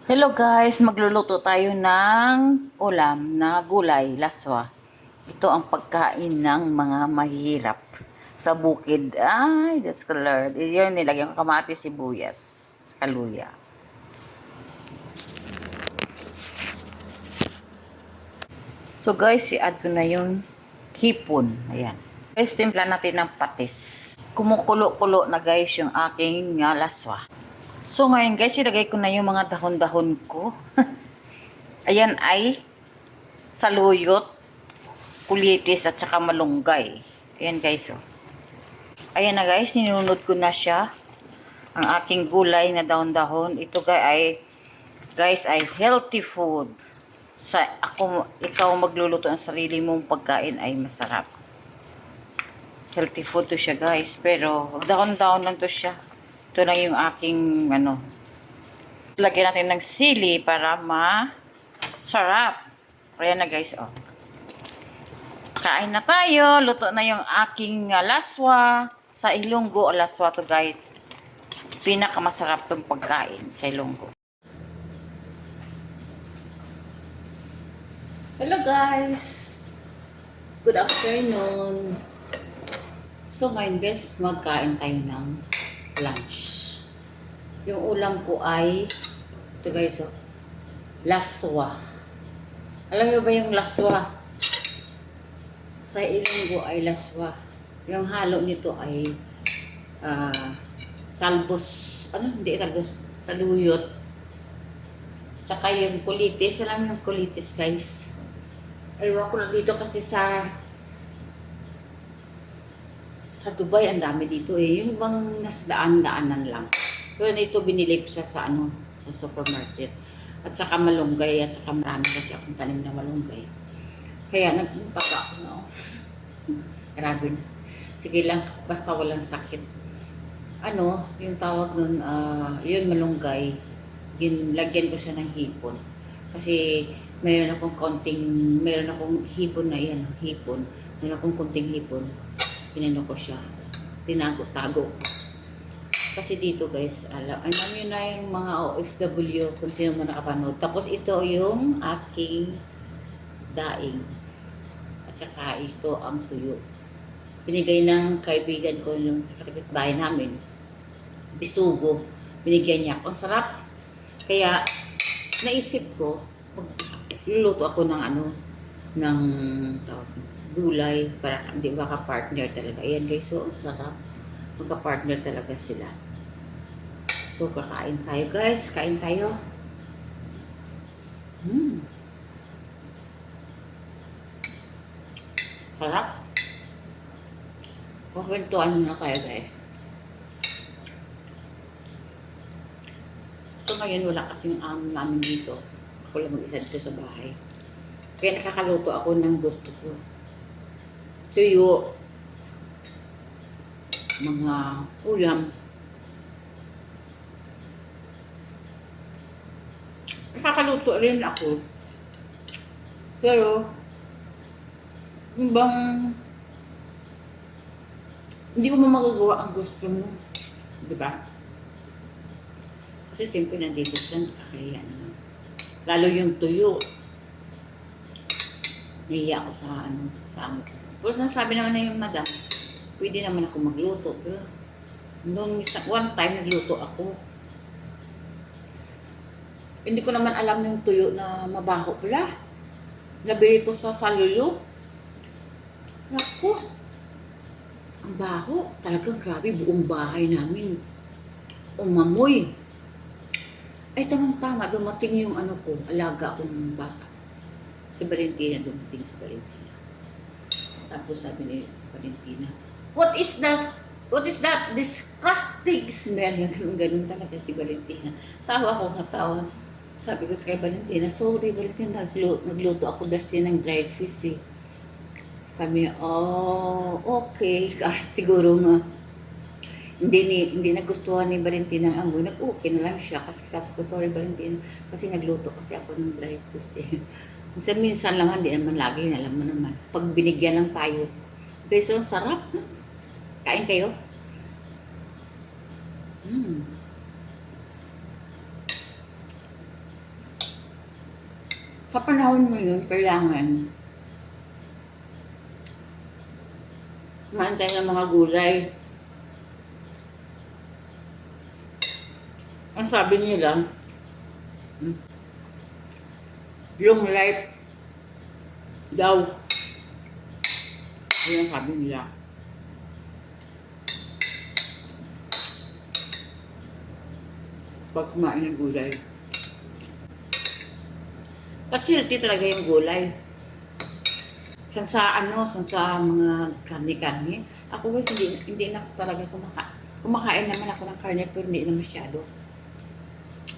Hello guys, magluluto tayo ng ulam na gulay, laswa. Ito ang pagkain ng mga mahihirap sa bukid. Ay, that's the Lord. Yun, nilagyan ko kamatis, sibuyas, kaluya. So guys, i-add ko na yung hipon. Ayan. Guys, timpla natin ng patis. Kumukulo-kulo na guys yung aking laswa. So ngayon guys, ilagay ko na yung mga dahon-dahon ko. Ayan ay saluyot, kulitis at saka malunggay. Ayan guys, oh. Ayan na guys, ninunod ko na siya. Ang aking gulay na dahon-dahon. Ito guys ay healthy food. Ikaw magluluto ng sarili mong pagkain ay masarap. Healthy food to siya guys. Pero dahon-dahon lang to siya. Ito na yung aking lagyan natin ng sili para masarap. Ayan na guys, oh. Kain na tayo. Luto na yung aking laswa. Sa Ilonggo, laswa to guys. Pinakamasarap tong pagkain sa Ilonggo. Hello guys. Good afternoon. So ngayon guys, magkain tayo ng lunch. Yung ulam ko ay ito guys, oh. Laswa. Alam niyo ba yung laswa? Sa Ilonggo ay laswa. Yung halo nito ay talbos. Ano? Hindi talbos. Saluyot. Saka yung kulitis. Alam yung kulitis guys. Aywan ko na dito kasi sa Dubai ang dami dito eh. Yung bang nasa daan-daanan lang. Pero ito binili ko siya sa sa supermarket. At saka malunggay. At saka marami kasi akong tanim na malunggay. Kaya nagpaka ako na. Grabe na. Sige lang, basta walang sakit. Yung tawag nun, yun malunggay. Lagyan ko siya ng hipon. Kasi mayroon akong hipon na yan, hipon. Mayroon akong konting hipon. Tinano ko siya. Tago ko. Kasi dito guys, alam nyo na yung mga OFW kung sino mo nakapanood. Tapos ito yung aking daing. At saka ito ang tuyo. Binigay ng kaibigan ko yung kapitbahay namin. Bisugo. Binigyan niya ako. Ang sarap. Kaya, naisip ko, luluto ako ng gulay para hindi ba ka-partner talaga. Ayan guys, so ang sarap. Magka-partner talaga sila. So, kakain tayo guys. Kain tayo. Sarap. Kukwentuhan na kayo guys. So ngayon wala kasing namin dito. Ako lang mag-isa dito sa bahay. Kaya nakakaluto ako ng gusto ko. Tuyo. Mga ulam. Nakakaluto rin ako. Pero, yung bang hindi mo magagawa ang gusto mo. Diba? Kasi simple nandito siya, nakakaya naman. Lalo yung tuyo. Nahiya ako sa amo ko. Pero nasabi naman na yung madam, pwede naman ako magluto. Pero noong one time nagluto ako. Hindi ko naman alam yung tuyo na mabaho pala. Nabili ko sa saluyo. Naku! Ang baho. Talagang grabe, buong bahay namin. Umamoy. Ay, tamang-tama. Dumating yung alaga kong baka. Si Valentina, dumating si Valentina. Tapos sabi ni Valentina, What is that? What is that disgusting smell? Ganun talaga si Valentina. Tawa ko, natawa. Sabi ko sa kay Valentina, sorry Valentina, nagluto ako kasi ng dry fish eh. Sabi niya, oh, okay. Kahit siguro nga, hindi nagustuhan ni Valentina ang amoy. Nag-okay na lang siya. Kasi sabi ko, sorry Valentina, kasi nagluto kasi ako ng dry fish eh. Minsan lang, hindi naman lagi, alam mo naman. Pag binigyan lang tayo. Okay, so sarap. Kain kayo? Sa panahon ngayon, kailangan maantay ng mga gulay. Ang sabi nila, long life daw. Ayun ang sabi nila. Pag kumain ng gulay. Kasi healthy talaga yung gulay. San sa mga karne-karne. Ako guys, hindi na talaga kumakain naman ako ng karne pero hindi na masyado.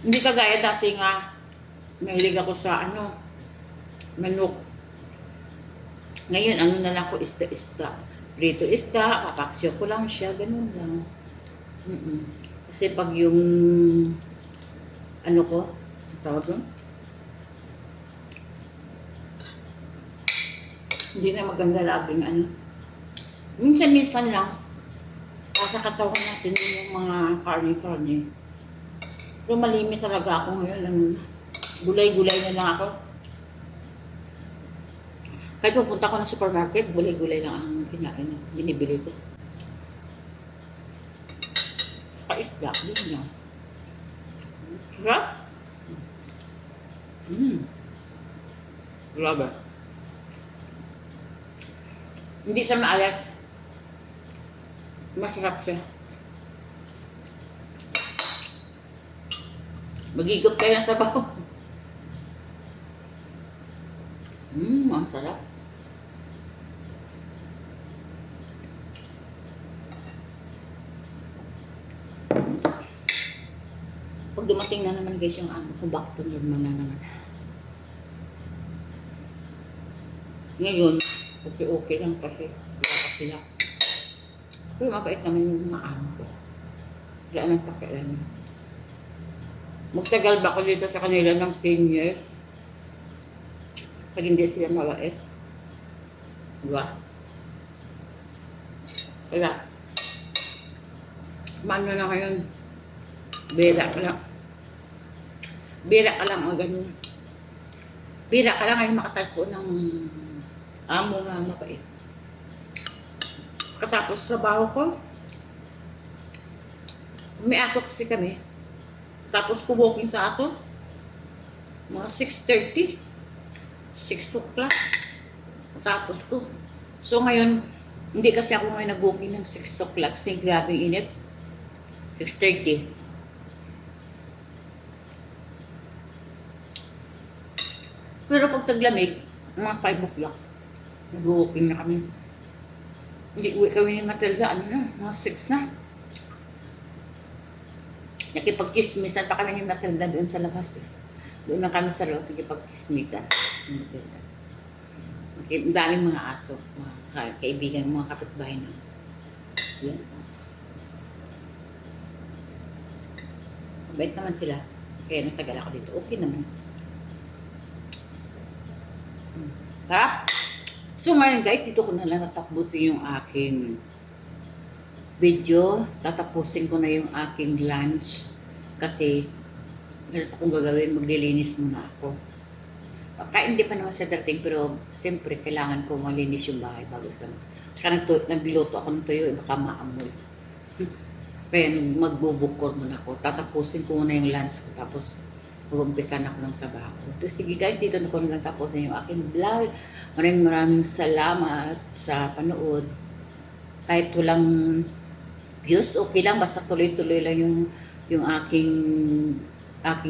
Hindi kagaya dati nga, mahilig ako sa manok. Ngayon, na lang ko, isda. Prito isda, papaksyo ko lang siya, ganun lang. Kasi pag yung, tawag doon? Hindi na maganda laging Minsan lang, sa katawan natin yung mga karne-karne. Pero malimit talaga ako ngayon. Gulay-gulay na lang ako. Kahit pupunta ko ng supermarket, gulay-gulay lang ang binibili ko. Sa isda, din lang. Sarap? Grabe. Hindi siya maalat. Masarap siya. Magigop kayo ng sabaw. Ang sarap. Pag dumating na naman guys yung back to normal na naman. Ngayon, okay lang kasi wala pa sila. Pero mabait naman yung mga amo ko. Wala nang pakialam. Magtagal ba ako dito sa kanila ng 10 years? Pag hindi sila mabait. Diba? Kaya, maano na ngayon? Bira ka lang. Bira ka lang o ganun. Bira ka lang ngayon makatagpo ng amo nga mabait. Katapos trabaho ko, may aso kasi kami. Tapos ko walking sa aso, mga 6:30, 6 o'clock. Tapos ko. So ngayon, hindi kasi ako ngayon nag-walking ng 6 o'clock kasi grabe init. 6:30. Pero pag taglamig, mga 5 o'clock, nag-walking na kami. Hindi uwi kami ni Matilda, mga 6 na. Nakipag-chismisan pa kami ni Matilda doon sa labas. Doon na kami sa loob, nakipag-chismisan. Ang daming mga aso, mga kaibigan, mga kapitbahay na. Yan. Mabait naman sila. Kaya nagtagal ako dito. Okay naman. Ha? So ngayon guys, dito ko na lang natapusin yung aking video. Tatapusin ko na yung aking lunch. Kasi, meron akong gagawin, maglilinis muna ako. Kaya hindi pa naman sa dating, pero siyempre kailangan ko malinis yung bahay bago sa saka nagluto ako ng tuyo, baka maamoy. Kaya magbubukor muna ako. Tatapusin ko muna yung lunch ko, tapos mag-umpisan ako ng trabaho. So, sige guys, dito na ko lang tapusin yung aking vlog. Maraming salamat sa panood. Kahit walang views, okay lang. Basta tuloy-tuloy lang yung aking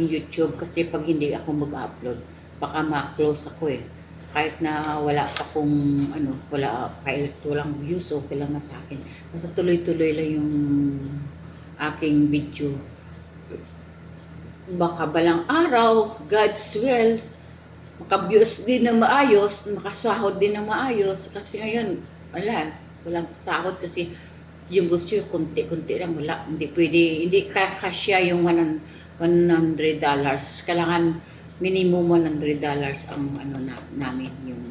YouTube. Kasi pag hindi ako mag-upload, baka ma-close ako eh. Kahit na wala pa kung kahit walang views, okay lang na sa akin. Basta tuloy-tuloy lang yung aking video. Baka balang araw, God's will, maka-views din na maayos, makasahod din na maayos. Kasi ngayon, walang sahod kasi yung gusto yung kunti-kunti lang, wala. Hindi kasya yung $100. Kailangan minimum $100 ang namin yung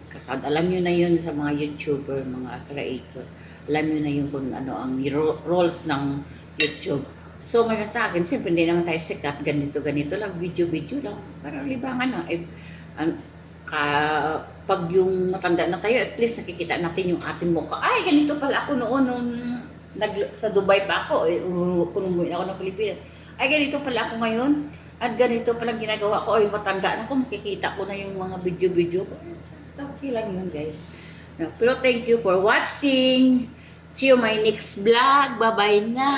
kasahod. Alam nyo na yun sa mga YouTuber, mga creator. Alam nyo na yun kung ang roles ng YouTube. So ngayon sa akin, siyempre hindi naman tayo sikat, ganito lang, video lang, para libangan lang. pag yung matanda na tayo, at least nakikita natin yung ating mukha. Ay, ganito pala ako noon nung sa Dubai pa ako, kung umuwi ako ng Pilipinas. Ay, ganito pala ako ngayon. At ganito pala ginagawa ko. Ay, matanda na ako, makikita ko na yung mga video-video. So, okay lang yun, guys. No, pero thank you for watching. See you my next vlog. Bye-bye na.